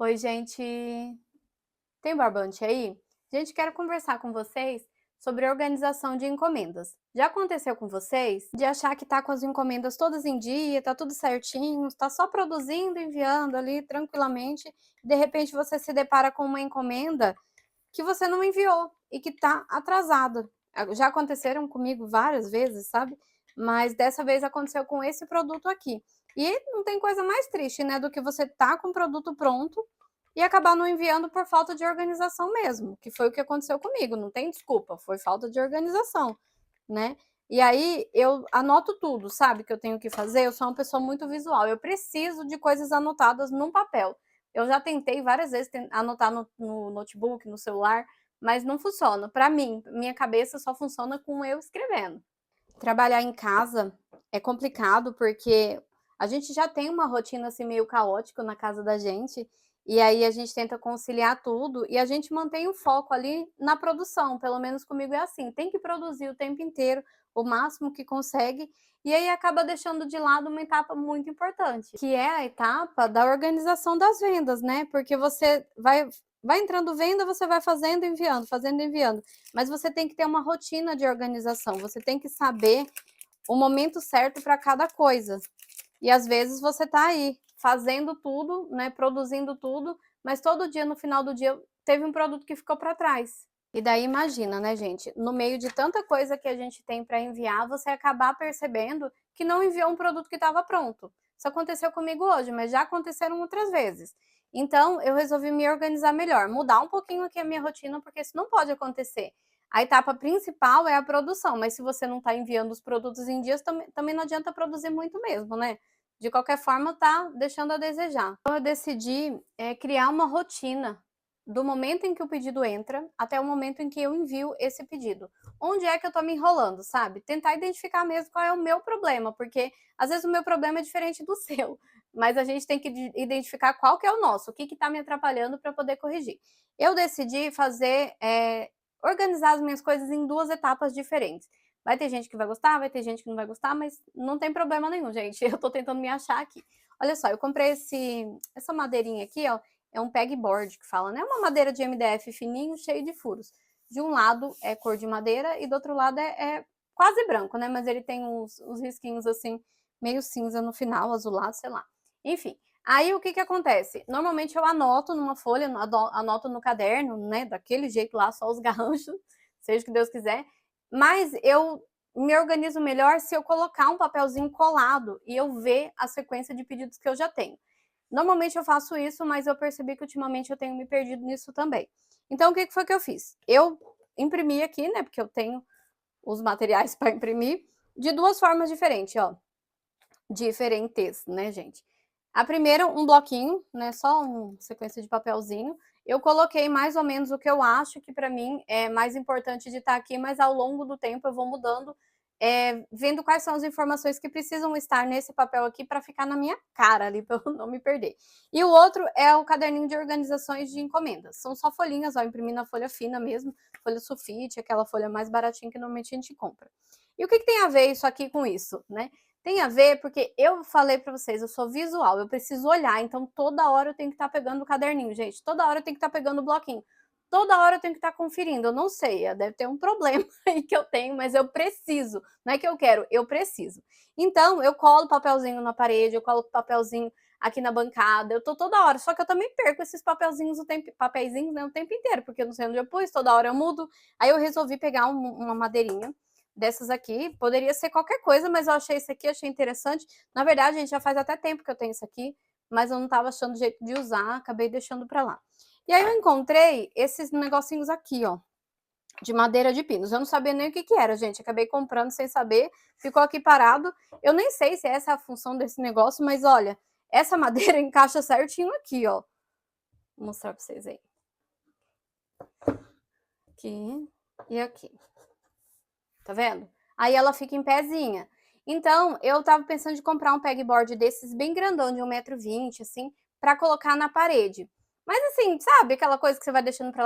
Oi, gente. Tem barbante aí? Gente, quero conversar com vocês sobre organização de encomendas. Já aconteceu com vocês de achar que tá com as encomendas todas em dia, tá tudo certinho, tá só produzindo, enviando ali tranquilamente, e de repente você se depara com uma encomenda que você não enviou e que tá atrasada. Já aconteceram comigo várias vezes, sabe? Mas dessa vez aconteceu com esse produto aqui. E não tem coisa mais triste, né, do que você tá com o produto pronto e acabar não enviando por falta de organização mesmo, que foi o que aconteceu comigo, não tem desculpa, foi falta de organização, né? E aí eu anoto tudo, sabe, que eu tenho que fazer, eu sou uma pessoa muito visual, eu preciso de coisas anotadas num papel. Eu já tentei várias vezes anotar no notebook, no celular, mas não funciona. Para mim, minha cabeça só funciona com eu escrevendo. Trabalhar em casa é complicado porque a gente já tem uma rotina assim meio caótica na casa da gente, e aí a gente tenta conciliar tudo e a gente mantém o foco ali na produção, pelo menos comigo é assim, tem que produzir o tempo inteiro, o máximo que consegue, e aí acaba deixando de lado uma etapa muito importante, que é a etapa da organização das vendas, né? Porque você vai entrando venda, você vai fazendo e enviando. Mas você tem que ter uma rotina de organização, você tem que saber o momento certo para cada coisa. E às vezes você tá aí fazendo tudo, né, produzindo tudo, mas todo dia no final do dia teve um produto que ficou para trás. E daí imagina, né, gente, no meio de tanta coisa que a gente tem para enviar, você acabar percebendo que não enviou um produto que estava pronto. Isso aconteceu comigo hoje, mas já aconteceram outras vezes. Então, eu resolvi me organizar melhor, mudar um pouquinho aqui a minha rotina, porque isso não pode acontecer. A etapa principal é a produção, mas se você não está enviando os produtos em dias, também não adianta produzir muito mesmo, né? De qualquer forma, tá deixando a desejar. Então, eu decidi criar uma rotina do momento em que o pedido entra até o momento em que eu envio esse pedido. Onde é que eu tô me enrolando, sabe? Tentar identificar mesmo qual é o meu problema, porque às vezes o meu problema é diferente do seu, mas a gente tem que identificar qual que é o nosso, o que que tá me atrapalhando para poder corrigir. Eu decidi organizar as minhas coisas em duas etapas diferentes. Vai ter gente que vai gostar, vai ter gente que não vai gostar, mas não tem problema nenhum, gente. Eu tô tentando me achar aqui. Olha só, eu comprei essa madeirinha aqui, ó, é um pegboard que fala, né? Uma madeira de MDF fininho, cheio de furos. De um lado é cor de madeira e do outro lado é quase branco, né? Mas ele tem uns risquinhos assim, meio cinza no final, azulado, sei lá. Enfim, aí o que que acontece? Normalmente eu anoto numa folha, anoto no caderno, né? Daquele jeito lá, só os garranchos, seja o que Deus quiser. Mas eu me organizo melhor se eu colocar um papelzinho colado e eu ver a sequência de pedidos que eu já tenho. Normalmente eu faço isso, mas eu percebi que ultimamente eu tenho me perdido nisso também. Então, o que foi que eu fiz? Eu imprimi aqui, né? Porque eu tenho os materiais para imprimir, de duas formas diferentes, ó. Diferentes, né, gente? A primeira, um bloquinho, né? Só uma sequência de papelzinho. Eu coloquei mais ou menos o que eu acho que para mim é mais importante de estar aqui, mas ao longo do tempo eu vou mudando, vendo quais são as informações que precisam estar nesse papel aqui para ficar na minha cara ali, para eu não me perder. E o outro é o caderninho de organizações de encomendas. São só folhinhas, ó, imprimi na folha fina mesmo, folha sulfite, aquela folha mais baratinha que normalmente a gente compra. E o que tem a ver isso aqui com isso, né? Tem a ver porque eu falei para vocês, eu sou visual, eu preciso olhar, então toda hora eu tenho que estar pegando o caderninho, gente, toda hora eu tenho que estar pegando o bloquinho, toda hora eu tenho que estar conferindo, eu não sei, deve ter um problema aí que eu tenho, mas eu preciso, não é que eu quero, eu preciso. Então, eu colo papelzinho na parede, eu colo papelzinho aqui na bancada, eu tô toda hora, só que eu também perco esses papelzinhos papeizinhos, né, o tempo inteiro, porque eu não sei onde eu pus, toda hora eu mudo, aí eu resolvi pegar uma madeirinha, dessas aqui, poderia ser qualquer coisa, mas eu achei esse aqui, achei interessante. Na verdade, gente, já faz até tempo que eu tenho isso aqui, mas eu não estava achando jeito de usar, acabei deixando para lá. E aí eu encontrei esses negocinhos aqui, ó, de madeira de pinos. Eu não sabia nem o que que era, gente, acabei comprando sem saber, ficou aqui parado. Eu nem sei se essa é a função desse negócio, mas olha, essa madeira encaixa certinho aqui, ó. Vou mostrar para vocês aí. Aqui e aqui. Tá vendo? Aí ela fica em pezinha. Então, eu tava pensando de comprar um pegboard desses bem grandão, de 1,20 m, assim, pra colocar na parede. Mas assim, sabe aquela coisa que você vai deixando pra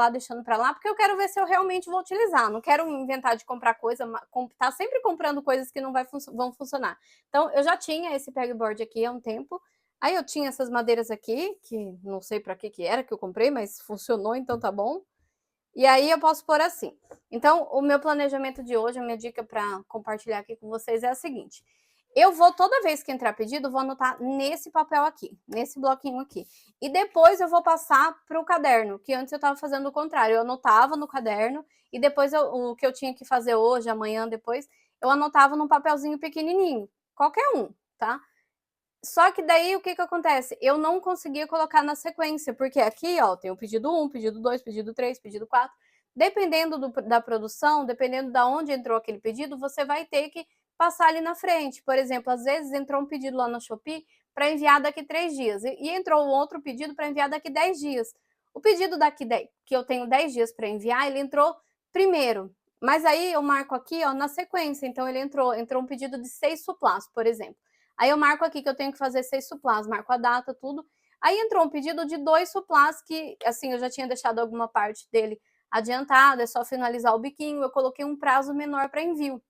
lá, porque eu quero ver se eu realmente vou utilizar. Não quero inventar de comprar coisa, tá sempre comprando coisas que não vão funcionar. Então, eu já tinha esse pegboard aqui há um tempo, Aí eu tinha essas madeiras aqui, que não sei para que era que eu comprei, mas funcionou, então tá bom. E aí eu posso pôr assim. Então, o meu planejamento de hoje, a minha dica para compartilhar aqui com vocês é a seguinte: eu vou, toda vez que entrar pedido, vou anotar nesse papel aqui, nesse bloquinho aqui. E depois eu vou passar para o caderno, que antes eu estava fazendo o contrário. Eu anotava no caderno e depois o que eu tinha que fazer hoje, amanhã, depois, eu anotava num papelzinho pequenininho, qualquer um, tá? Só que daí o que que acontece? Eu não conseguia colocar na sequência, porque aqui, ó, tem o pedido 1, pedido 2, pedido 3, pedido 4. Dependendo da produção, dependendo da onde entrou aquele pedido, você vai ter que passar ali na frente. Por exemplo, às vezes entrou um pedido lá na Shopee para enviar daqui 3 dias e entrou um outro pedido para enviar daqui 10 dias. O pedido daqui 10, que eu tenho 10 dias para enviar, ele entrou primeiro. Mas aí eu marco aqui, ó, na sequência. Então ele entrou um pedido de 6 suplás, por exemplo. Aí eu marco aqui que eu tenho que fazer 6 suplás, marco a data, tudo. Aí entrou um pedido de 2 suplás que, assim, eu já tinha deixado alguma parte dele adiantada, é só finalizar o biquinho, eu coloquei um prazo menor para envio.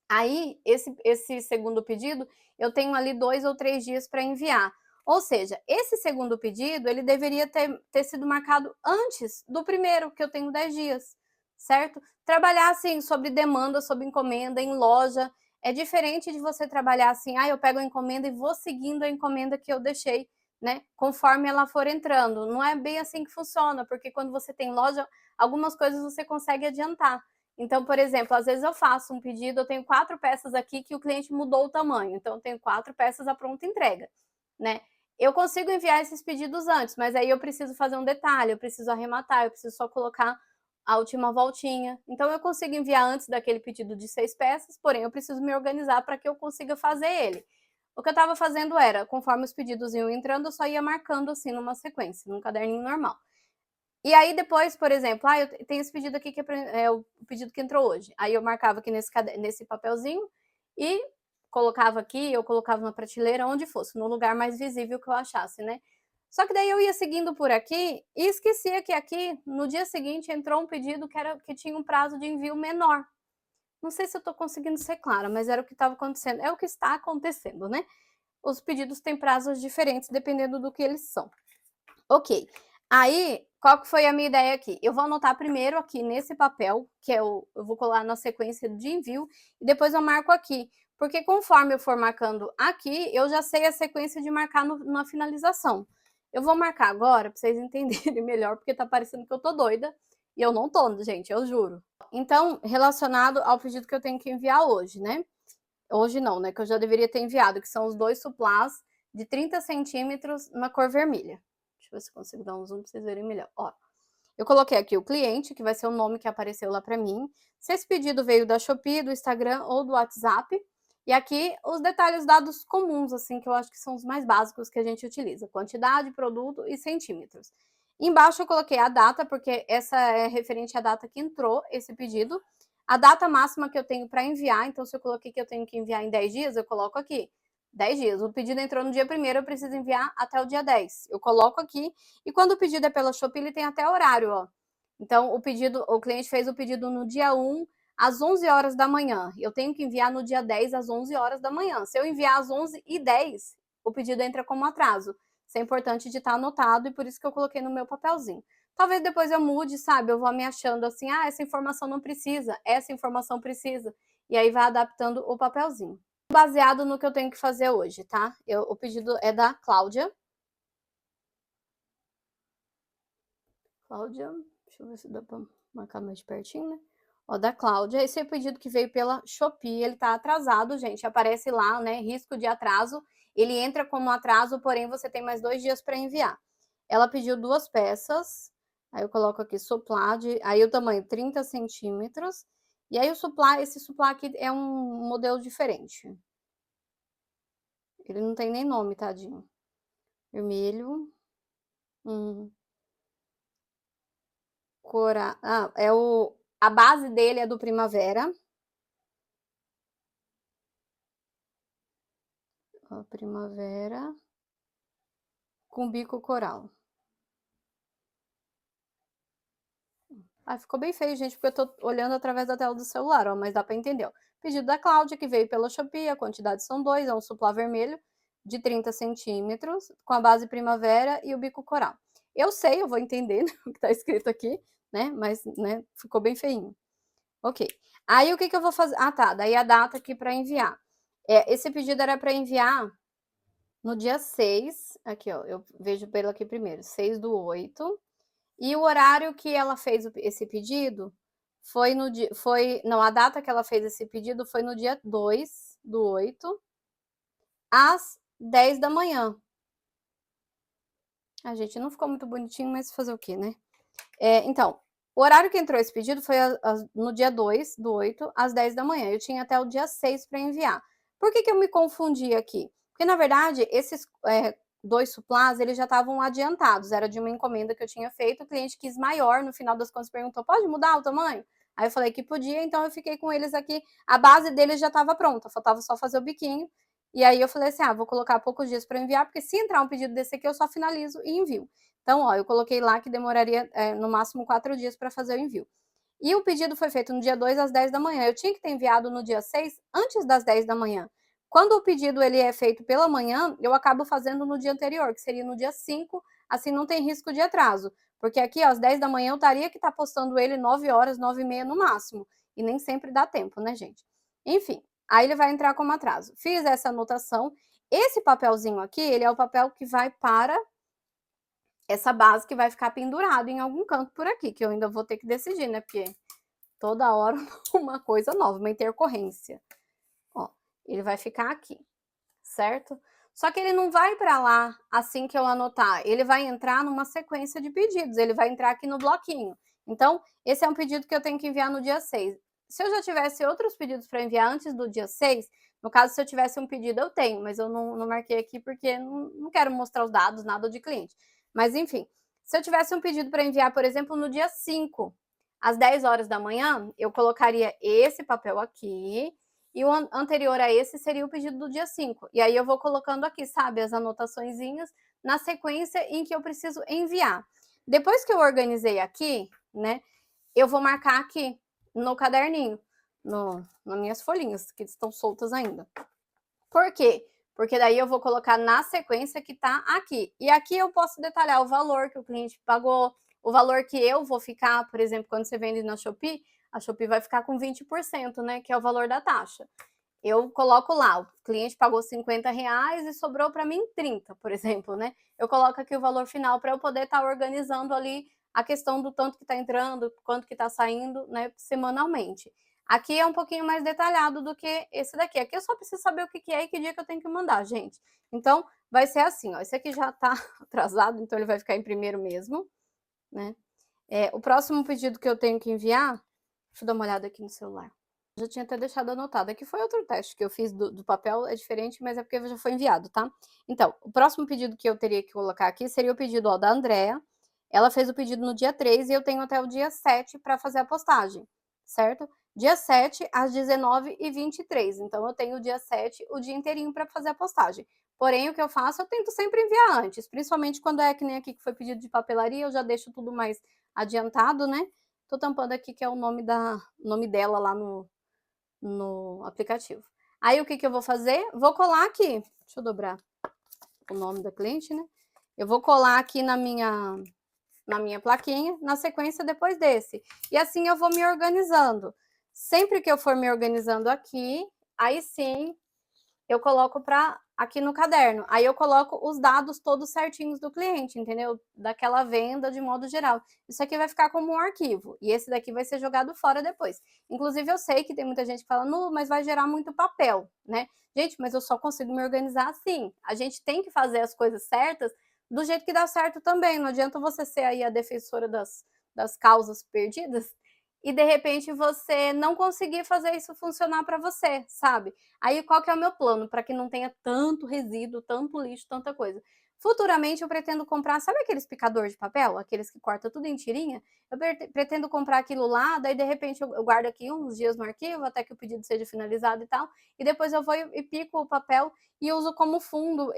Aí, esse segundo pedido, eu tenho ali 2 ou 3 dias para enviar. Ou seja, esse segundo pedido, ele deveria ter sido marcado antes do primeiro, que eu tenho 10 dias, certo? Trabalhar, assim, sobre demanda, sobre encomenda, em loja, é diferente de você trabalhar assim, eu pego a encomenda e vou seguindo a encomenda que eu deixei, né, conforme ela for entrando. Não é bem assim que funciona, porque quando você tem loja, algumas coisas você consegue adiantar. Então, por exemplo, às vezes eu faço um pedido, eu tenho 4 peças aqui que o cliente mudou o tamanho, então eu tenho 4 peças à pronta entrega, né? Eu consigo enviar esses pedidos antes, mas aí eu preciso fazer um detalhe, eu preciso arrematar, eu preciso só colocar a última voltinha. Então eu consigo enviar antes daquele pedido de 6 peças, porém eu preciso me organizar para que eu consiga fazer ele. O que eu estava fazendo era, conforme os pedidos iam entrando, eu só ia marcando assim numa sequência, num caderninho normal. E aí depois, por exemplo, eu tenho esse pedido aqui que é o pedido que entrou hoje. Aí eu marcava aqui nesse papelzinho e colocava aqui, eu colocava na prateleira, onde fosse, no lugar mais visível que eu achasse, né? Só que daí eu ia seguindo por aqui e esquecia que aqui, no dia seguinte, entrou um pedido que tinha um prazo de envio menor. Não sei se eu estou conseguindo ser clara, mas era o que estava acontecendo. É o que está acontecendo, né? Os pedidos têm prazos diferentes dependendo do que eles são. Ok. Aí, qual que foi a minha ideia aqui? Eu vou anotar primeiro aqui nesse papel, que eu vou colar na sequência de envio, e depois eu marco aqui. Porque conforme eu for marcando aqui, eu já sei a sequência de marcar na finalização. Eu vou marcar agora, para vocês entenderem melhor, porque tá parecendo que eu tô doida. E eu não tô, gente, eu juro. Então, relacionado ao pedido que eu tenho que enviar hoje, né? Hoje não, né? Que eu já deveria ter enviado, que são os 2 suplás de 30 centímetros na cor vermelha. Deixa eu ver se eu consigo dar um zoom para vocês verem melhor. Ó, eu coloquei aqui o cliente, que vai ser o nome que apareceu lá para mim. Se esse pedido veio da Shopee, do Instagram ou do WhatsApp. E aqui os detalhes dados comuns, assim, que eu acho que são os mais básicos que a gente utiliza: quantidade, produto e centímetros. Embaixo eu coloquei a data, porque essa é referente à data que entrou esse pedido. A data máxima que eu tenho para enviar, então se eu coloquei que eu tenho que enviar em 10 dias, eu coloco aqui 10 dias. O pedido entrou no dia 1º, eu preciso enviar até o dia 10. Eu coloco aqui, e quando o pedido é pela Shopee, ele tem até horário, ó. Então, o cliente fez o pedido no dia 1, às 11 horas da manhã. Eu tenho que enviar no dia 10, às 11 horas da manhã. Se eu enviar às 11h10, o pedido entra como atraso. Isso é importante de estar anotado, e por isso que eu coloquei no meu papelzinho. Talvez depois eu mude, sabe? Eu vou me achando assim, essa informação não precisa, essa informação precisa. E aí vai adaptando o papelzinho. Baseado no que eu tenho que fazer hoje, tá? O pedido é da Cláudia. Cláudia, deixa eu ver se dá pra marcar mais de pertinho, né? Ó, da Cláudia. Esse é o pedido que veio pela Shopee. Ele tá atrasado, gente. Aparece lá, né? Risco de atraso. Ele entra como atraso, porém você tem mais 2 dias para enviar. Ela pediu 2 peças. Aí eu coloco aqui suplá aí o tamanho 30 centímetros. E aí esse suplá aqui é um modelo diferente. Ele não tem nem nome, tadinho. Vermelho. A base dele é do Primavera. Ó, Primavera com bico coral. Ficou bem feio, gente, porque eu tô olhando através da tela do celular, ó, mas dá para entender, ó. Pedido da Cláudia, que veio pela Shopee, a quantidade são 2, é um suplá vermelho. de 30 centímetros, com a base primavera e o bico coral. Eu sei, eu vou entender, né, o que tá escrito aqui, né, mas, né, ficou bem feinho. Ok. Aí o que que eu vou fazer? Ah, tá, daí a data aqui para enviar. Esse pedido era para enviar no dia 6, aqui ó, eu vejo pelo aqui primeiro, 6/8, e o horário que ela fez esse pedido foi no dia, não, a data que ela fez esse pedido foi no dia 2/8, às 10 da manhã. A gente não ficou muito bonitinho, mas fazer o quê, né? Então, o horário que entrou esse pedido foi no dia 2/8, às 10 da manhã. Eu tinha até o dia 6 para enviar. Por que que eu me confundi aqui? Porque, na verdade, esses 2 suplás, eles já estavam adiantados. Era de uma encomenda que eu tinha feito, o cliente quis maior, no final das contas perguntou, pode mudar o tamanho? Aí eu falei que podia, então eu fiquei com eles aqui. A base deles já estava pronta, faltava só fazer o biquinho. E aí eu falei assim, vou colocar poucos dias para enviar, porque se entrar um pedido desse aqui, eu só finalizo e envio. Então, ó, eu coloquei lá que demoraria no máximo 4 dias para fazer o envio. E o pedido foi feito no dia 2 às 10 da manhã. Eu tinha que ter enviado no dia 6 antes das 10 da manhã. Quando o pedido ele é feito pela manhã, eu acabo fazendo no dia anterior, que seria no dia 5, assim não tem risco de atraso. Porque aqui, ó, às 10 da manhã, eu estaria que tá postando ele 9 horas, 9h30 no máximo. E nem sempre dá tempo, né, gente? Enfim, aí ele vai entrar como atraso. Fiz essa anotação. Esse papelzinho aqui, ele é o papel que vai para essa base que vai ficar pendurado em algum canto por aqui, que eu ainda vou ter que decidir, né? Porque toda hora uma coisa nova, uma intercorrência. Ó, ele vai ficar aqui, certo? Só que ele não vai para lá assim que eu anotar, ele vai entrar numa sequência de pedidos, ele vai entrar aqui no bloquinho. Então, esse é um pedido que eu tenho que enviar no dia 6. Se eu já tivesse outros pedidos para enviar antes do dia 6, no caso, se eu tivesse um pedido, eu tenho, mas eu não marquei aqui porque não quero mostrar os dados, nada de cliente. Mas, enfim, se eu tivesse um pedido para enviar, por exemplo, no dia 5, às 10 horas da manhã, eu colocaria esse papel aqui, e o anterior a esse seria o pedido do dia 5. E aí eu vou colocando aqui, sabe, as anotaçõezinhas na sequência em que eu preciso enviar. Depois que eu organizei aqui, né, eu vou marcar aqui no caderninho, nas minhas folhinhas, que estão soltas ainda. Por quê? Porque daí eu vou colocar na sequência que tá aqui. E aqui eu posso detalhar o valor que o cliente pagou, o valor que eu vou ficar, por exemplo, quando você vende na Shopee, a Shopee vai ficar com 20%, né, que é o valor da taxa. Eu coloco lá, o cliente pagou R$50 e sobrou para mim 30, por exemplo, né? Eu coloco aqui o valor final para eu poder estar organizando ali a questão do tanto que está entrando, quanto que está saindo, né, semanalmente. Aqui é um pouquinho mais detalhado do que esse daqui. Aqui eu só preciso saber o que é e que dia que eu tenho que mandar, gente. Então, vai ser assim, ó. Esse aqui já está atrasado, então ele vai ficar em primeiro mesmo, né? O próximo pedido que eu tenho que enviar, deixa eu dar uma olhada aqui no celular. Já tinha até deixado anotado. Aqui foi outro teste que eu fiz do papel, é diferente, mas é porque já foi enviado, tá? Então, o próximo pedido que eu teria que colocar aqui seria o pedido, ó, da Andrea. Ela fez o pedido no dia 3 e eu tenho até o dia 7 para fazer a postagem, certo? Dia 7 às 19h23. Então, eu tenho o dia 7, o dia inteirinho para fazer a postagem. Porém, o que eu faço, eu tento sempre enviar antes, principalmente quando é que nem aqui que foi pedido de papelaria, eu já deixo tudo mais adiantado, né? Tô tampando aqui que é o nome dela lá no aplicativo. Aí o que que eu vou fazer? Vou colar aqui. Deixa eu dobrar o nome da cliente, né? Eu vou colar aqui na minha plaquinha, na sequência depois desse. E assim eu vou me organizando. Sempre que eu for me organizando aqui, aí sim eu coloco para aqui no caderno. Aí eu coloco os dados todos certinhos do cliente, entendeu? Daquela venda de modo geral. Isso aqui vai ficar como um arquivo e esse daqui vai ser jogado fora depois. Inclusive eu sei que tem muita gente que fala, não, mas vai gerar muito papel, né? Gente, mas eu só consigo me organizar assim. A gente tem que fazer as coisas certas do jeito que dá certo também. Não adianta você ser aí a defensora das causas perdidas e de repente você não conseguir fazer isso funcionar para você, sabe? Aí qual que é o meu plano para que não tenha tanto resíduo, tanto lixo, tanta coisa? Futuramente eu pretendo comprar, sabe aqueles picador de papel, aqueles que corta tudo em tirinha? Eu pretendo comprar aquilo lá, daí de repente eu guardo aqui uns dias no arquivo até que o pedido seja finalizado e tal, e depois eu vou e pico o papel e uso como fundo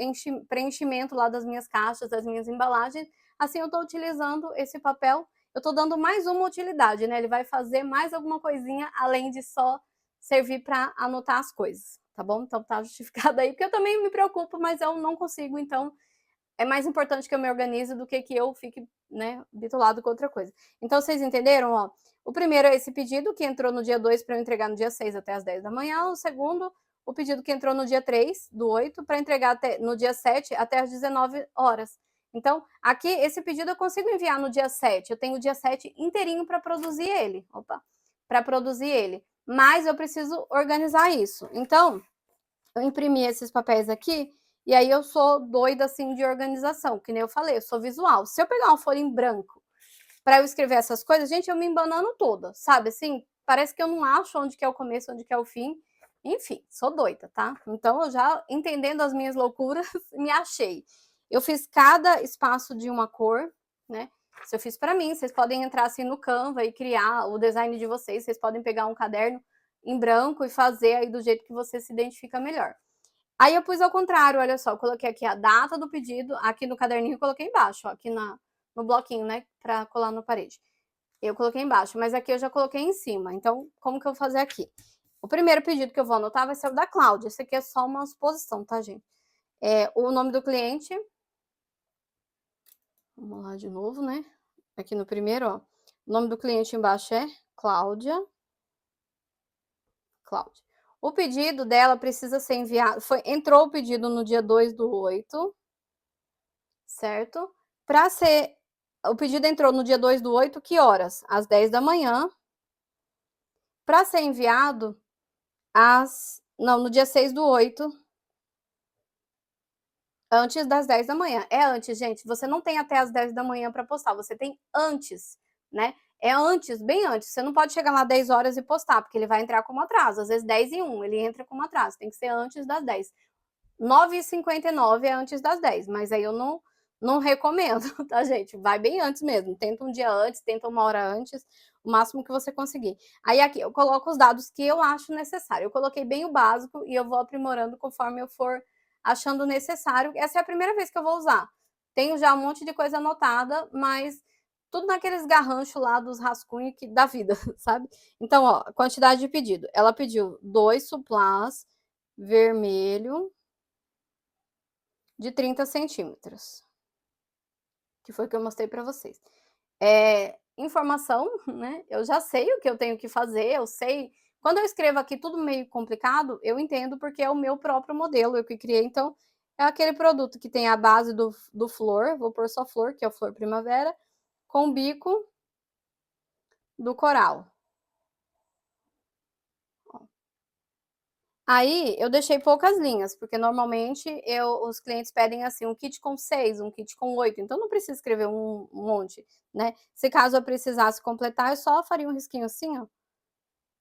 preenchimento lá das minhas caixas, das minhas embalagens. Assim eu estou utilizando esse papel, eu estou dando mais uma utilidade, né? Ele vai fazer mais alguma coisinha além de só servir para anotar as coisas, tá bom? Então tá justificado aí, porque eu também me preocupo, mas eu não consigo, então é mais importante que eu me organize do que eu fique, né, bitolado com outra coisa. Então vocês entenderam, ó? O primeiro é esse pedido que entrou no dia 2 para eu entregar no dia 6 até as 10 da manhã. O segundo, o pedido que entrou no dia 3 do 8 para entregar até, no dia 7 até as 19 horas. Então, aqui, esse pedido eu consigo enviar no dia 7. Eu tenho o dia 7 inteirinho para produzir ele. Opa! Para produzir ele. Mas eu preciso organizar isso. Então, eu imprimi esses papéis aqui, e aí eu sou doida, assim, de organização. Que nem eu falei, eu sou visual. Se eu pegar uma folha em branco para eu escrever essas coisas, gente, eu me embanano toda, sabe? Assim, parece que eu não acho onde que é o começo, onde que é o fim. Enfim, sou doida, tá? Então, eu já, entendendo as minhas loucuras, me achei. Eu fiz cada espaço de uma cor, né? Se eu fiz para mim, vocês podem entrar assim no Canva e criar o design de vocês. Vocês podem pegar um caderno em branco e fazer aí do jeito que você se identifica melhor. Aí eu pus ao contrário, olha só, eu coloquei aqui a data do pedido, aqui no caderninho eu coloquei embaixo, ó, aqui no bloquinho, né, para colar na parede. Eu coloquei embaixo, mas aqui eu já coloquei em cima. Então, como que eu vou fazer aqui? O primeiro pedido que eu vou anotar vai ser o da Cláudia. Esse aqui é só uma suposição, tá, gente? O nome do cliente. Vamos lá de novo, né? Aqui no primeiro, ó. O nome do cliente embaixo é Cláudia. Cláudia. O pedido dela precisa ser enviado. Entrou o pedido no dia 2 do 8, certo? Para ser. O pedido entrou no dia 2 do 8, que horas? Às 10 da manhã. Para ser enviado no dia 6 do 8, antes das 10 da manhã. É antes, gente. Você não tem até as 10 da manhã para postar, você tem antes, né? É antes, bem antes. Você não pode chegar lá 10 horas e postar, porque ele vai entrar como atraso. Às vezes 10 e 1, ele entra como atraso. Tem que ser antes das 10. 9h59 é antes das 10, mas aí eu não recomendo, tá, gente? Vai bem antes mesmo. Tenta um dia antes, tenta uma hora antes, o máximo que você conseguir. Aí aqui eu coloco os dados que eu acho necessário. Eu coloquei bem o básico e eu vou aprimorando conforme eu for achando necessário. Essa é a primeira vez que eu vou usar. Tenho já um monte de coisa anotada, mas tudo naqueles garranchos lá dos rascunhos da vida, sabe? Então, ó, quantidade de pedido. Ela pediu 2 suplás vermelho de 30 centímetros, que foi o que eu mostrei para vocês. Informação, né? Eu já sei o que eu tenho que fazer, eu sei. Quando eu escrevo aqui tudo meio complicado, eu entendo porque é o meu próprio modelo, eu que criei. Então, é aquele produto que tem a base do flor, vou pôr só flor, que é o flor primavera, com o bico do coral. Aí eu deixei poucas linhas, porque normalmente os clientes pedem assim um kit com 6, um kit com 8, então não precisa escrever um monte, né? Se caso eu precisasse completar, eu só faria um risquinho assim, ó,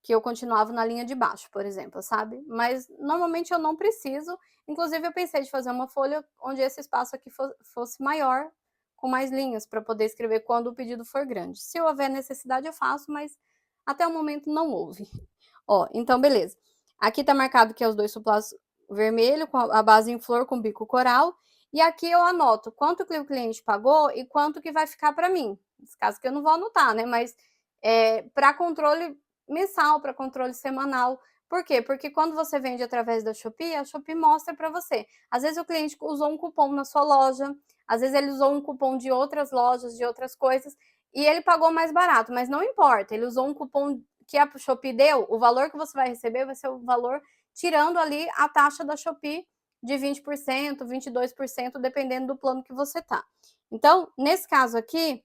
que eu continuava na linha de baixo, por exemplo, sabe? Mas normalmente eu não preciso. Inclusive eu pensei de fazer uma folha onde esse espaço aqui fosse maior, com mais linhas, para poder escrever quando o pedido for grande. Se houver necessidade eu faço, mas até o momento não houve. Ó, então beleza. Aqui tá marcado que é os 2 suplás vermelho, com a base em flor com bico coral. E aqui eu anoto quanto que o cliente pagou e quanto que vai ficar para mim. Nesse caso que eu não vou anotar, né? Mas para controle mensal, para controle semanal. Por quê? Porque quando você vende através da Shopee, a Shopee mostra para você. Às vezes o cliente usou um cupom na sua loja, às vezes ele usou um cupom de outras lojas, de outras coisas, e ele pagou mais barato, mas não importa, ele usou um cupom que a Shopee deu, o valor que você vai receber vai ser o valor tirando ali a taxa da Shopee de 20%, 22%, dependendo do plano que você tá. Então, nesse caso aqui,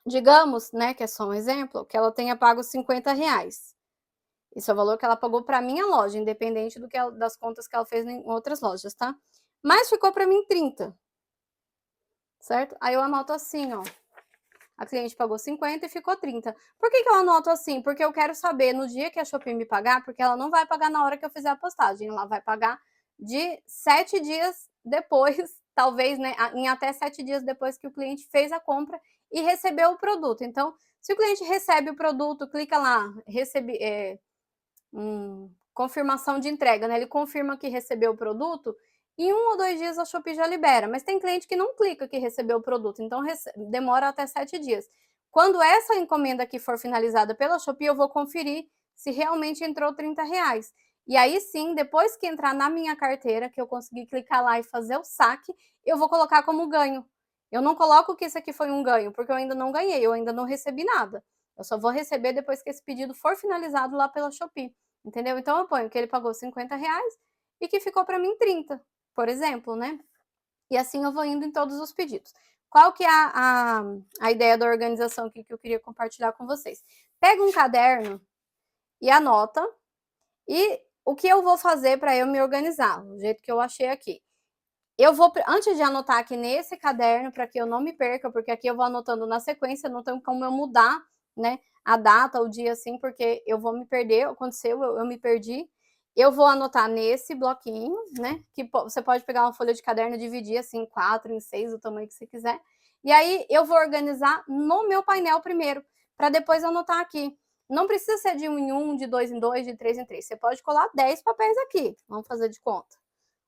digamos, né, que é só um exemplo, que ela tenha pago R$50. Esse é o valor que ela pagou para minha loja, independente das contas que ela fez em outras lojas, tá? Mas ficou para mim 30, certo? Aí eu anoto assim, ó. A cliente pagou 50 e ficou 30. Por que eu anoto assim? Porque eu quero saber no dia que a Shopee me pagar, porque ela não vai pagar na hora que eu fizer a postagem, ela vai pagar de 7 dias depois, talvez, né, em até 7 dias depois que o cliente fez a compra e recebeu o produto. Então, se o cliente recebe o produto, clica lá, confirmação de entrega, né? Ele confirma que recebeu o produto, em 1 ou 2 dias a Shopee já libera, mas tem cliente que não clica que recebeu o produto, então demora até 7 dias. Quando essa encomenda aqui for finalizada pela Shopee, eu vou conferir se realmente entrou R$30. E aí sim, depois que entrar na minha carteira, que eu conseguir clicar lá e fazer o saque, eu vou colocar como ganho. Eu não coloco que isso aqui foi um ganho, porque eu ainda não ganhei, eu ainda não recebi nada. Eu só vou receber depois que esse pedido for finalizado lá pela Shopee, entendeu? Então eu ponho que ele pagou R$50 e que ficou para mim 30, por exemplo, né? E assim eu vou indo em todos os pedidos. Qual que é a ideia da organização aqui que eu queria compartilhar com vocês? Pega um caderno e anota, e o que eu vou fazer para eu me organizar, do jeito que eu achei aqui. Eu vou, antes de anotar aqui nesse caderno, para que eu não me perca, porque aqui eu vou anotando na sequência, não tem como eu mudar, né, a data, o dia assim, porque eu vou me perder, aconteceu, eu me perdi. Eu vou anotar nesse bloquinho, né, que você pode pegar uma folha de caderno e dividir assim em 4, em 6, o tamanho que você quiser. E aí eu vou organizar no meu painel primeiro, para depois anotar aqui. Não precisa ser de 1 em 1, de 2 em 2, de 3 em 3. Você pode colar 10 papéis aqui. Vamos fazer de conta.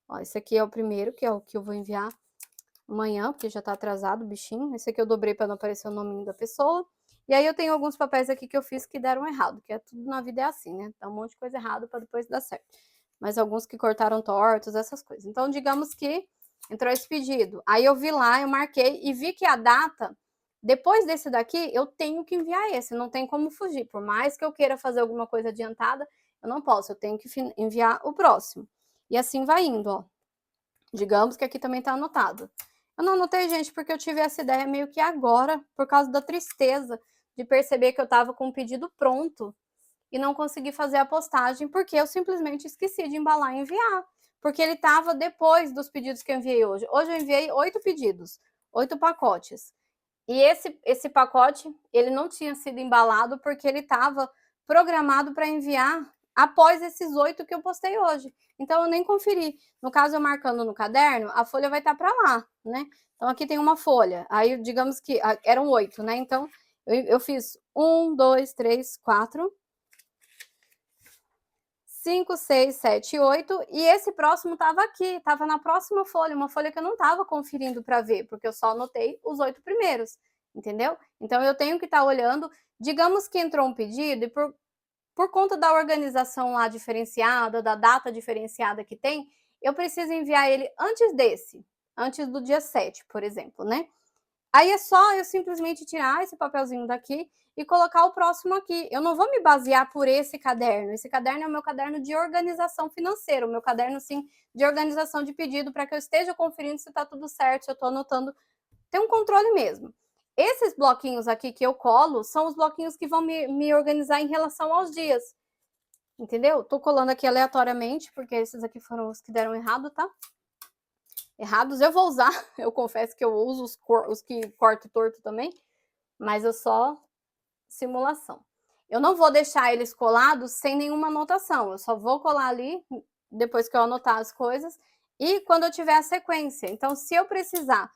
Ó, esse aqui é o primeiro, que é o que eu vou enviar amanhã, porque já tá atrasado o bichinho. Esse aqui eu dobrei para não aparecer o nome da pessoa. E aí eu tenho alguns papéis aqui que eu fiz que deram errado, que é tudo na vida é assim, né? Dá um monte de coisa errada para depois dar certo. Mas alguns que cortaram tortos, essas coisas. Então, digamos que entrou esse pedido. Aí eu vi lá, eu marquei e vi que a data, depois desse daqui, eu tenho que enviar esse, não tem como fugir. Por mais que eu queira fazer alguma coisa adiantada, eu não posso, eu tenho que enviar o próximo. E assim vai indo, ó. Digamos que aqui também tá anotado. Eu não anotei, gente, porque eu tive essa ideia meio que agora, por causa da tristeza de perceber que eu tava com o pedido pronto e não consegui fazer a postagem, porque eu simplesmente esqueci de embalar e enviar. Porque ele tava depois dos pedidos que eu enviei hoje. Hoje eu enviei 8 pedidos, 8 pacotes. E esse pacote, ele não tinha sido embalado porque ele estava programado para enviar após esses 8 que eu postei hoje. Então eu nem conferi. No caso, eu marcando no caderno, a folha vai estar para lá, né? Então aqui tem uma folha. Aí, digamos que eram 8, né? Então eu fiz 1, 2, 3, 4, 5, 6, 7, 8. E esse próximo estava aqui, estava na próxima folha, uma folha que eu não estava conferindo para ver, porque eu só anotei os 8 primeiros, entendeu? Então eu tenho que estar olhando. Digamos que entrou um pedido e por conta da organização lá diferenciada, da data diferenciada que tem, eu preciso enviar ele antes desse, antes do dia 7, por exemplo, né? Aí é só eu simplesmente tirar esse papelzinho daqui e colocar o próximo aqui. Eu não vou me basear por esse caderno. Esse caderno é o meu caderno de organização financeira, o meu caderno, assim, de organização de pedido, para que eu esteja conferindo se tá tudo certo, se eu tô anotando. Tem um controle mesmo. Esses bloquinhos aqui que eu colo são os bloquinhos que vão me organizar em relação aos dias. Entendeu? Tô colando aqui aleatoriamente, porque esses aqui foram os que deram errado, tá? Errados eu vou usar, eu confesso que eu uso os que corto torto também, mas eu só simulação. Eu não vou deixar eles colados sem nenhuma anotação, eu só vou colar ali depois que eu anotar as coisas e quando eu tiver a sequência. Então, se eu precisar,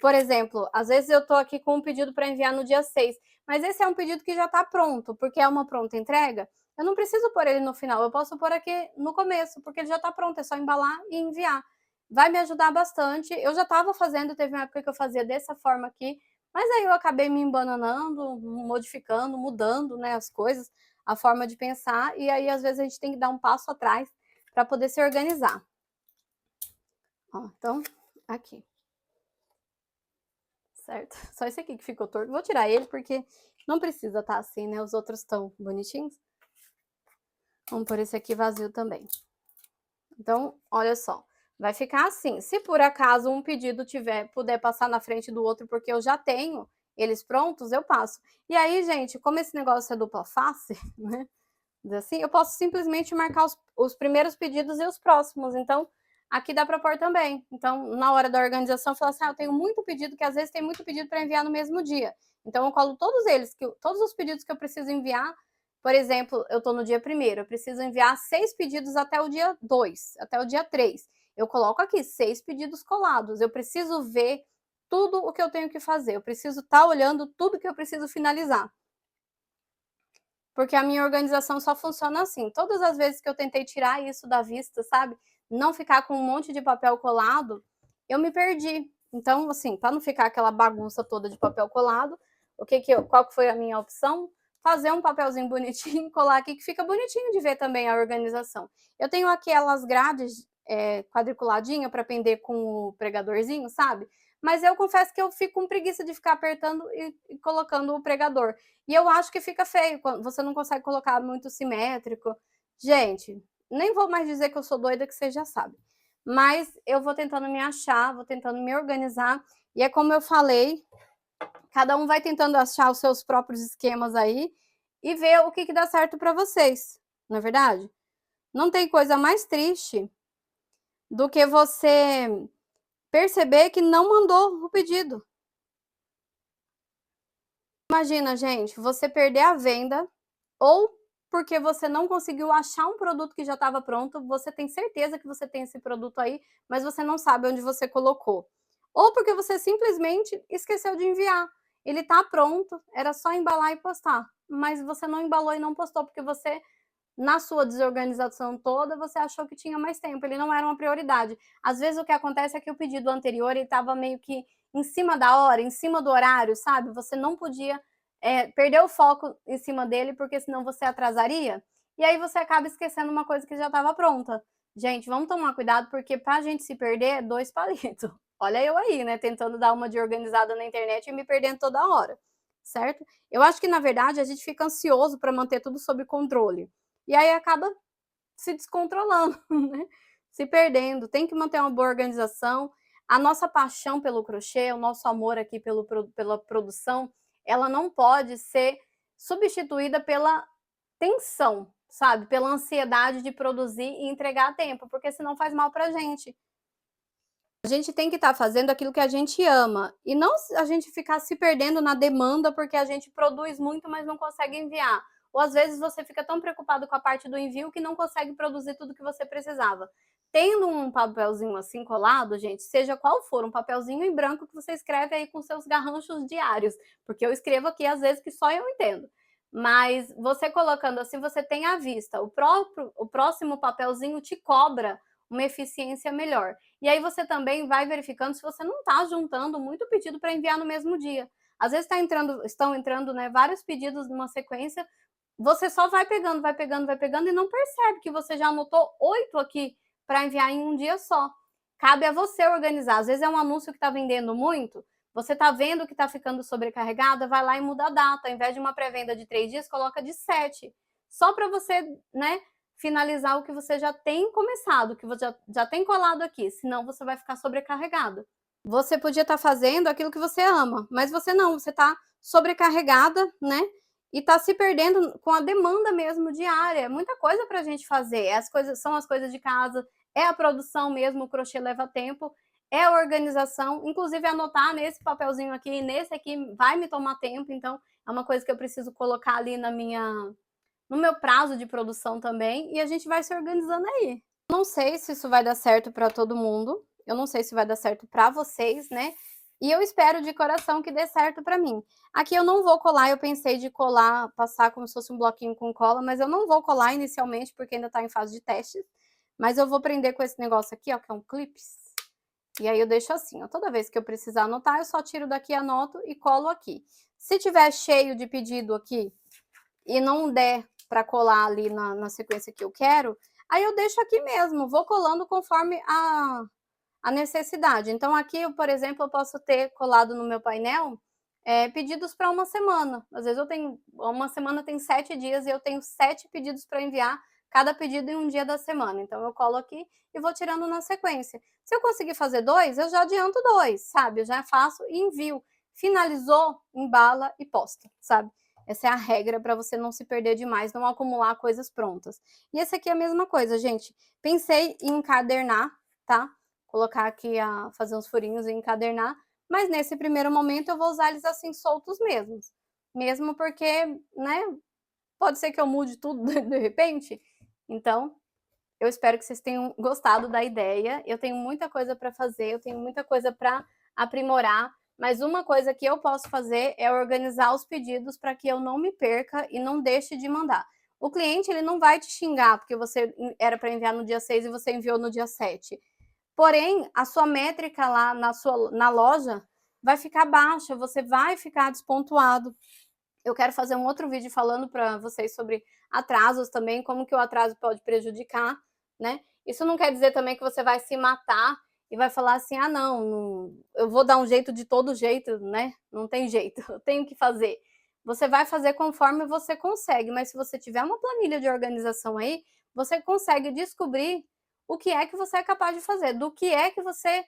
por exemplo, às vezes eu tô aqui com um pedido para enviar no dia 6, mas esse é um pedido que já tá pronto, porque é uma pronta entrega, eu não preciso pôr ele no final, eu posso pôr aqui no começo, porque ele já tá pronto, é só embalar e enviar. Vai me ajudar bastante. Eu já estava fazendo, teve uma época que eu fazia dessa forma aqui, mas aí eu acabei me embananando, modificando, mudando, né, as coisas, a forma de pensar, e aí às vezes a gente tem que dar um passo atrás para poder se organizar. Ó, então, aqui. Certo? Só esse aqui que ficou torto. Vou tirar ele porque não precisa estar assim, né? Os outros estão bonitinhos. Vamos pôr esse aqui vazio também. Então, olha só. Vai ficar assim. Se por acaso um pedido puder passar na frente do outro, porque eu já tenho eles prontos, eu passo. E aí, gente, como esse negócio é dupla face, né? Assim, eu posso simplesmente marcar os primeiros pedidos e os próximos. Então, aqui dá para pôr também. Então, na hora da organização, eu falo assim, eu tenho muito pedido, que às vezes tem muito pedido para enviar no mesmo dia. Então, eu colo todos eles, todos os pedidos que eu preciso enviar. Por exemplo, eu estou no dia 1º, eu preciso enviar 6 pedidos até o dia 2, até o dia 3. Eu coloco aqui 6 pedidos colados. Eu preciso ver tudo o que eu tenho que fazer. Eu preciso estar olhando tudo que eu preciso finalizar. Porque a minha organização só funciona assim. Todas as vezes que eu tentei tirar isso da vista, sabe? Não ficar com um monte de papel colado, eu me perdi. Então, assim, para não ficar aquela bagunça toda de papel colado, qual que foi a minha opção? fazer um papelzinho bonitinho, colar aqui, que fica bonitinho de ver também a organização. Eu tenho aquelas grades quadriculadinha para prender com o pregadorzinho, sabe? Mas eu confesso que eu fico com preguiça de ficar apertando e colocando o pregador. E eu acho que fica feio, você não consegue colocar muito simétrico. Gente, nem vou mais dizer que eu sou doida, que você já sabe. Mas eu vou tentando me achar, vou tentando me organizar. E é como eu falei, cada um vai tentando achar os seus próprios esquemas aí e ver o que dá certo para vocês, não é verdade? Não tem coisa mais triste do que você perceber que não mandou o pedido. Imagina, gente, você perder a venda ou porque você não conseguiu achar um produto que já estava pronto, você tem certeza que você tem esse produto aí, mas você não sabe onde você colocou. Ou porque você simplesmente esqueceu de enviar. Ele está pronto, era só embalar e postar, mas você não embalou e não postou porque você, na sua desorganização toda, você achou que tinha mais tempo, ele não era uma prioridade. Às vezes o que acontece é que o pedido anterior estava meio que em cima da hora, em cima do horário, sabe? Você não podia perder o foco em cima dele, porque senão você atrasaria. E aí você acaba esquecendo uma coisa que já estava pronta. Gente, vamos tomar cuidado, porque pra gente se perder, 2 palitos. Olha eu aí, né, tentando dar uma de organizada na internet e me perdendo toda hora, certo? Eu acho que, na verdade, a gente fica ansioso para manter tudo sob controle. E aí acaba se descontrolando, né? Se perdendo. Tem que manter uma boa organização. A nossa paixão pelo crochê, o nosso amor aqui pela produção, ela não pode ser substituída pela tensão, sabe? Pela ansiedade de produzir e entregar a tempo, porque senão faz mal pra gente. A gente tem que estar fazendo aquilo que a gente ama e não a gente ficar se perdendo na demanda porque a gente produz muito, mas não consegue enviar. Ou às vezes você fica tão preocupado com a parte do envio que não consegue produzir tudo que você precisava. Tendo um papelzinho assim colado, gente, seja qual for, um papelzinho em branco que você escreve aí com seus garranchos diários, porque eu escrevo aqui às vezes que só eu entendo. Mas você colocando assim, você tem à vista. O próximo papelzinho te cobra uma eficiência melhor. E aí você também vai verificando se você não está juntando muito pedido para enviar no mesmo dia. Às vezes estão entrando, né, vários pedidos numa sequência, você só vai pegando e não percebe que você já anotou 8 aqui para enviar em um dia só. Cabe a você organizar. Às vezes é um anúncio que está vendendo muito, você está vendo que está ficando sobrecarregada, vai lá e muda a data. Ao invés de uma pré-venda de 3 dias, coloca de 7. Só para você, né, finalizar o que você já tem começado, que você já tem colado aqui, senão você vai ficar sobrecarregada. Você podia estar fazendo aquilo que você ama, mas você não, você está sobrecarregada, né? E está se perdendo com a demanda mesmo diária. É muita coisa para a gente fazer. São as coisas de casa, é a produção mesmo, o crochê leva tempo, é a organização, inclusive anotar nesse papelzinho aqui, nesse aqui vai me tomar tempo, então é uma coisa que eu preciso colocar ali no meu prazo de produção também, e a gente vai se organizando aí. Não sei se isso vai dar certo para todo mundo, eu não sei se vai dar certo para vocês, né? E eu espero de coração que dê certo para mim. Aqui eu não vou colar, eu pensei de colar, passar como se fosse um bloquinho com cola, mas eu não vou colar inicialmente porque ainda está em fase de teste. Mas eu vou prender com esse negócio aqui, ó, que é um clips. E aí eu deixo assim, ó, toda vez que eu precisar anotar, eu só tiro daqui, anoto e colo aqui. Se tiver cheio de pedido aqui e não der para colar ali na sequência que eu quero, aí eu deixo aqui mesmo, vou colando conforme a necessidade. Então aqui, por exemplo, eu posso ter colado no meu painel pedidos para uma semana. Às vezes uma semana tem 7 dias e eu tenho 7 pedidos para enviar, cada pedido em um dia da semana. Então eu colo aqui e vou tirando na sequência. Se eu conseguir fazer 2, eu já adianto 2, sabe? Eu já faço e envio. Finalizou, embala e posta, sabe? Essa é a regra para você não se perder demais, não acumular coisas prontas. E esse aqui é a mesma coisa, gente. Pensei em encadernar, tá? Colocar aqui, fazer uns furinhos e encadernar, mas nesse primeiro momento eu vou usar eles assim soltos mesmo porque, né, pode ser que eu mude tudo de repente. Então, eu espero que vocês tenham gostado da ideia. Eu tenho muita coisa para fazer, eu tenho muita coisa para aprimorar, mas uma coisa que eu posso fazer é organizar os pedidos para que eu não me perca e não deixe de mandar. O cliente, ele não vai te xingar porque você era para enviar no dia 6 e você enviou no dia 7. Porém, a sua métrica lá na loja vai ficar baixa, você vai ficar despontuado. Eu quero fazer um outro vídeo falando para vocês sobre atrasos também, como que o atraso pode prejudicar, né? Isso não quer dizer também que você vai se matar e vai falar assim, ah, não, eu vou dar um jeito de todo jeito, né? Não tem jeito, eu tenho que fazer. Você vai fazer conforme você consegue, mas se você tiver uma planilha de organização aí, você consegue descobrir o que é que você é capaz de fazer, do que é que você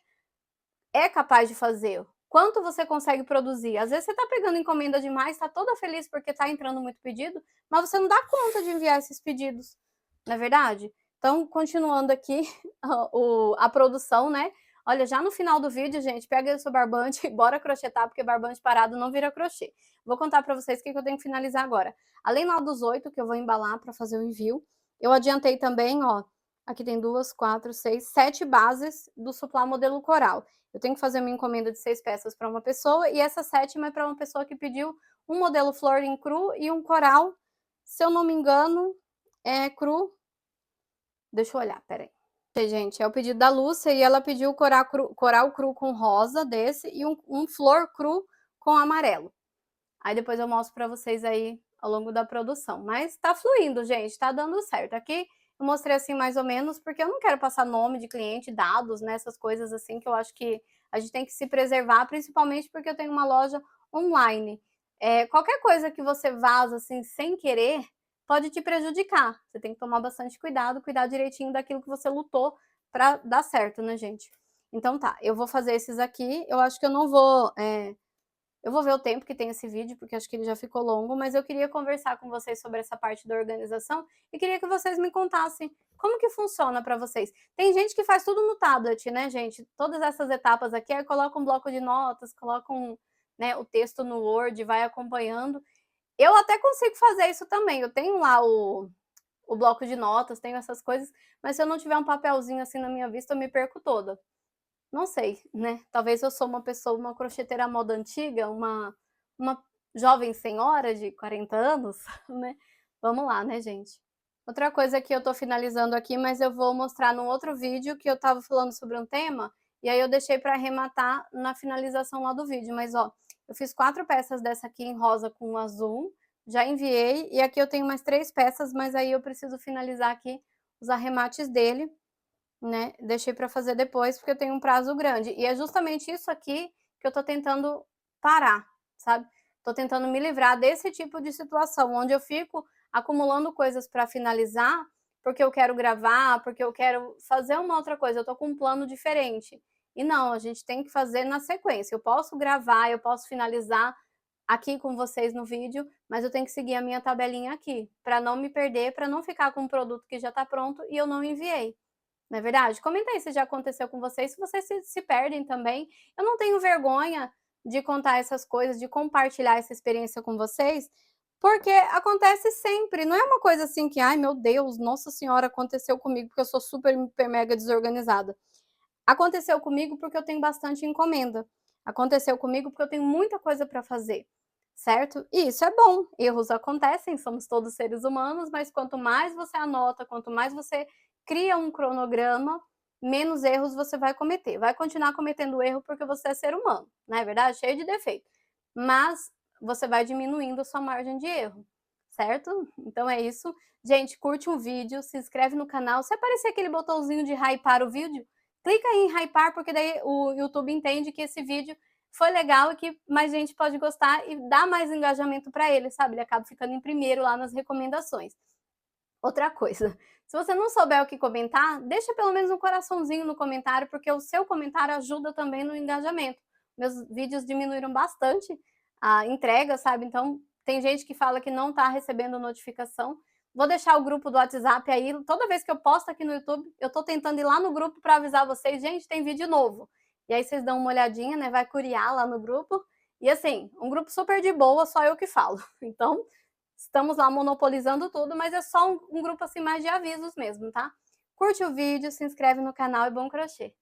é capaz de fazer, quanto você consegue produzir. Às vezes você está pegando encomenda demais, está toda feliz porque está entrando muito pedido, mas você não dá conta de enviar esses pedidos, não é verdade? Então, continuando aqui a produção, né? Olha, já no final do vídeo, gente, pega o seu barbante e bora crochetar, porque barbante parado não vira crochê. Vou contar para vocês o que eu tenho que finalizar agora. Além lá dos 8 que eu vou embalar para fazer o envio, eu adiantei também, ó, aqui tem 2, 4, 6, 7 bases do Suplá modelo coral. Eu tenho que fazer uma encomenda de 6 peças para uma pessoa e essa 7ª é para uma pessoa que pediu um modelo flor em cru e um coral, se eu não me engano, é cru. Deixa eu olhar, peraí. Gente, é o pedido da Lúcia e ela pediu coral cru com rosa desse e um flor cru com amarelo. Aí depois eu mostro para vocês aí ao longo da produção. Mas tá fluindo, gente, tá dando certo. Aqui eu mostrei assim mais ou menos, porque eu não quero passar nome de cliente, dados, né, essas coisas assim, que eu acho que a gente tem que se preservar, principalmente porque eu tenho uma loja online. Qualquer coisa que você vaza assim sem querer pode te prejudicar. Você tem que tomar bastante cuidado, cuidar direitinho daquilo que você lutou para dar certo, né, gente? Então tá, eu vou fazer esses aqui. Eu acho que eu não vou... Eu vou ver o tempo que tem esse vídeo, porque acho que ele já ficou longo, mas eu queria conversar com vocês sobre essa parte da organização e queria que vocês me contassem como que funciona para vocês. Tem gente que faz tudo no tablet, né, gente? Todas essas etapas aqui, aí coloca um bloco de notas, coloca né, o texto no Word, vai acompanhando. Eu até consigo fazer isso também, eu tenho lá o bloco de notas, tenho essas coisas, mas se eu não tiver um papelzinho assim na minha vista, eu me perco toda. Não sei, né? Talvez eu sou uma pessoa, uma crocheteira à moda antiga, uma jovem senhora de 40 anos, né? Vamos lá, né, gente? Outra coisa que eu tô finalizando aqui, mas eu vou mostrar num outro vídeo que eu tava falando sobre um tema, e aí eu deixei para arrematar na finalização lá do vídeo. Mas, ó, eu fiz 4 peças dessa aqui em rosa com azul, já enviei, e aqui eu tenho mais 3 peças, mas aí eu preciso finalizar aqui os arremates dele, né? Deixei para fazer depois porque eu tenho um prazo grande. E é justamente isso aqui que eu tô tentando parar, sabe? Tô tentando me livrar desse tipo de situação, onde eu fico acumulando coisas para finalizar, porque eu quero gravar, porque eu quero fazer uma outra coisa, eu tô com um plano diferente. E não, a gente tem que fazer na sequência. Eu posso gravar, eu posso finalizar aqui com vocês no vídeo, mas eu tenho que seguir a minha tabelinha aqui, para não me perder, para não ficar com um produto que já tá pronto e eu não enviei. Não é verdade? Comenta aí se já aconteceu com vocês, se vocês se perdem também. Eu não tenho vergonha de contar essas coisas, de compartilhar essa experiência com vocês, porque acontece sempre. Não é uma coisa assim que, ai meu Deus, nossa senhora, aconteceu comigo porque eu sou super, hiper, mega desorganizada. Aconteceu comigo porque eu tenho bastante encomenda. Aconteceu comigo porque eu tenho muita coisa para fazer, certo? E isso é bom. Erros acontecem, somos todos seres humanos, mas quanto mais você anota, quanto mais você cria um cronograma, menos erros você vai cometer. Vai continuar cometendo erro porque você é ser humano, não é verdade? Cheio de defeito. Mas você vai diminuindo a sua margem de erro, certo? Então é isso. Gente, curte um vídeo, se inscreve no canal. Se aparecer aquele botãozinho de hypar o vídeo, clica aí em hypar, porque daí o YouTube entende que esse vídeo foi legal e que mais gente pode gostar e dá mais engajamento para ele, sabe? Ele acaba ficando em primeiro lá nas recomendações. Outra coisa, se você não souber o que comentar, deixa pelo menos um coraçãozinho no comentário, porque o seu comentário ajuda também no engajamento. Meus vídeos diminuíram bastante a entrega, sabe? Então, tem gente que fala que não está recebendo notificação. Vou deixar o grupo do WhatsApp aí. Toda vez que eu posto aqui no YouTube, eu estou tentando ir lá no grupo para avisar vocês, gente, tem vídeo novo. E aí vocês dão uma olhadinha, né? Vai curiar lá no grupo. E assim, um grupo super de boa, só eu que falo. Então, estamos lá monopolizando tudo, mas é só um grupo assim mais de avisos mesmo, tá? Curte o vídeo, se inscreve no canal e bom crochê!